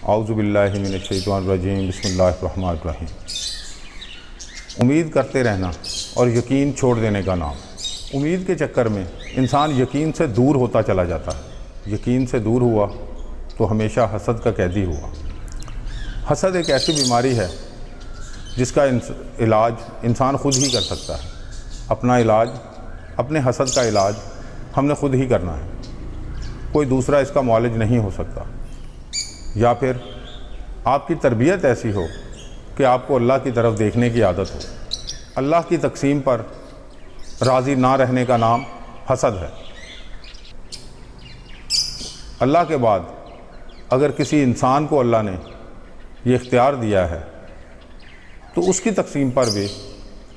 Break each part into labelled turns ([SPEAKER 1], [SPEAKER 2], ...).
[SPEAKER 1] اعوذ باللہ من الشیطان الرجیم بسم اللہ الرحمن الرحیم۔ امید کرتے رہنا اور یقین چھوڑ دینے کا نام۔ امید کے چکر میں انسان یقین سے دور ہوتا چلا جاتا ہے۔ یقین سے دور ہوا تو ہمیشہ حسد کا قیدی ہوا۔ حسد ایک ایسی بیماری ہے جس کا علاج انسان خود ہی کر سکتا ہے۔ اپنا علاج، اپنے حسد کا علاج ہم نے خود ہی کرنا ہے۔ کوئی دوسرا اس کا معالج نہیں ہو سکتا۔ یا پھر آپ کی تربیت ایسی ہو کہ آپ کو اللہ کی طرف دیکھنے کی عادت ہو۔ اللہ کی تقسیم پر راضی نہ رہنے کا نام حسد ہے۔ اللہ کے بعد اگر کسی انسان کو اللہ نے یہ اختیار دیا ہے تو اس کی تقسیم پر بھی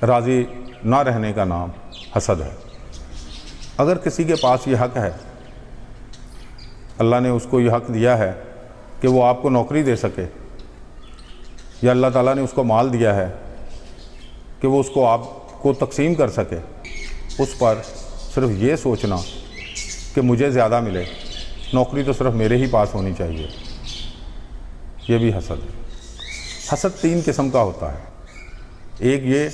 [SPEAKER 1] راضی نہ رہنے کا نام حسد ہے۔ اگر کسی کے پاس یہ حق ہے، اللہ نے اس کو یہ حق دیا ہے کہ وہ آپ کو نوکری دے سکے، یا اللہ تعالیٰ نے اس کو مال دیا ہے کہ وہ اس کو آپ کو تقسیم کر سکے، اس پر صرف یہ سوچنا کہ مجھے زیادہ ملے، نوکری تو صرف میرے ہی پاس ہونی چاہیے، یہ بھی حسد ہے۔ حسد 3 قسم کا ہوتا ہے۔ ایک یہ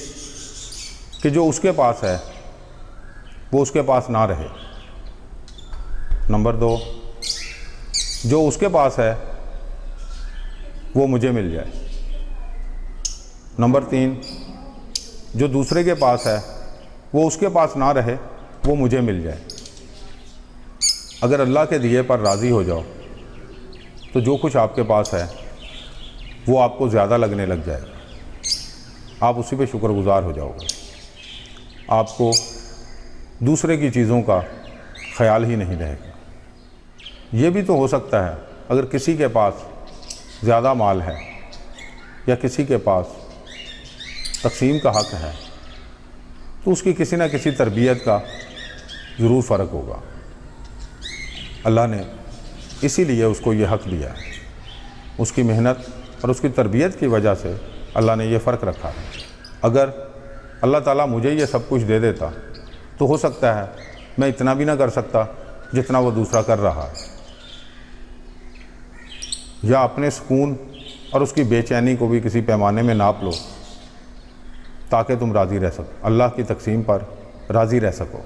[SPEAKER 1] کہ جو اس کے پاس ہے وہ اس کے پاس نہ رہے۔ نمبر 2، جو اس کے پاس ہے وہ مجھے مل جائے۔ نمبر 3، جو دوسرے کے پاس ہے وہ اس کے پاس نہ رہے، وہ مجھے مل جائے۔ اگر اللہ کے دیے پر راضی ہو جاؤ تو جو کچھ آپ کے پاس ہے وہ آپ کو زیادہ لگنے لگ جائے گا۔ آپ اسی پہ شکر گزار ہو جاؤ گے۔ آپ کو دوسرے کی چیزوں کا خیال ہی نہیں رہے گا۔ یہ بھی تو ہو سکتا ہے اگر کسی کے پاس زیادہ مال ہے یا کسی کے پاس تقسیم کا حق ہے تو اس کی کسی نہ کسی تربیت کا ضرور فرق ہوگا۔ اللہ نے اسی لیے اس کو یہ حق دیا ہے۔ اس کی محنت اور اس کی تربیت کی وجہ سے اللہ نے یہ فرق رکھا ہے۔ اگر اللہ تعالیٰ مجھے یہ سب کچھ دے دیتا تو ہو سکتا ہے میں اتنا بھی نہ کر سکتا جتنا وہ دوسرا کر رہا ہے، یا اپنے سکون اور اس کی بے چینی کو بھی کسی پیمانے میں ناپ لو تاکہ تم راضی رہ سکو، اللہ کی تقسیم پر راضی رہ سکو۔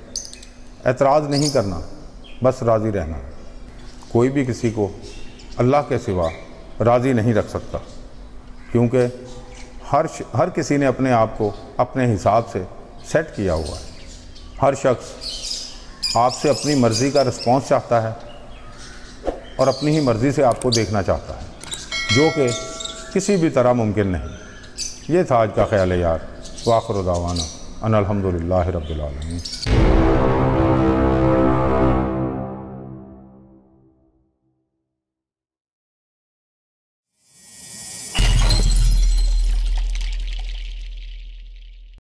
[SPEAKER 1] اعتراض نہیں کرنا، بس راضی رہنا۔ کوئی بھی کسی کو اللہ کے سوا راضی نہیں رکھ سکتا، کیونکہ ہر کسی نے اپنے آپ کو اپنے حساب سے سیٹ کیا ہوا ہے۔ ہر شخص آپ سے اپنی مرضی کا رسپانس چاہتا ہے اور اپنی ہی مرضی سے آپ کو دیکھنا چاہتا ہے، جو کہ کسی بھی طرح ممکن نہیں۔ یہ تھا آج کا خیال یار۔ وآخر دعوانا ان الحمدللہ رب العالمین۔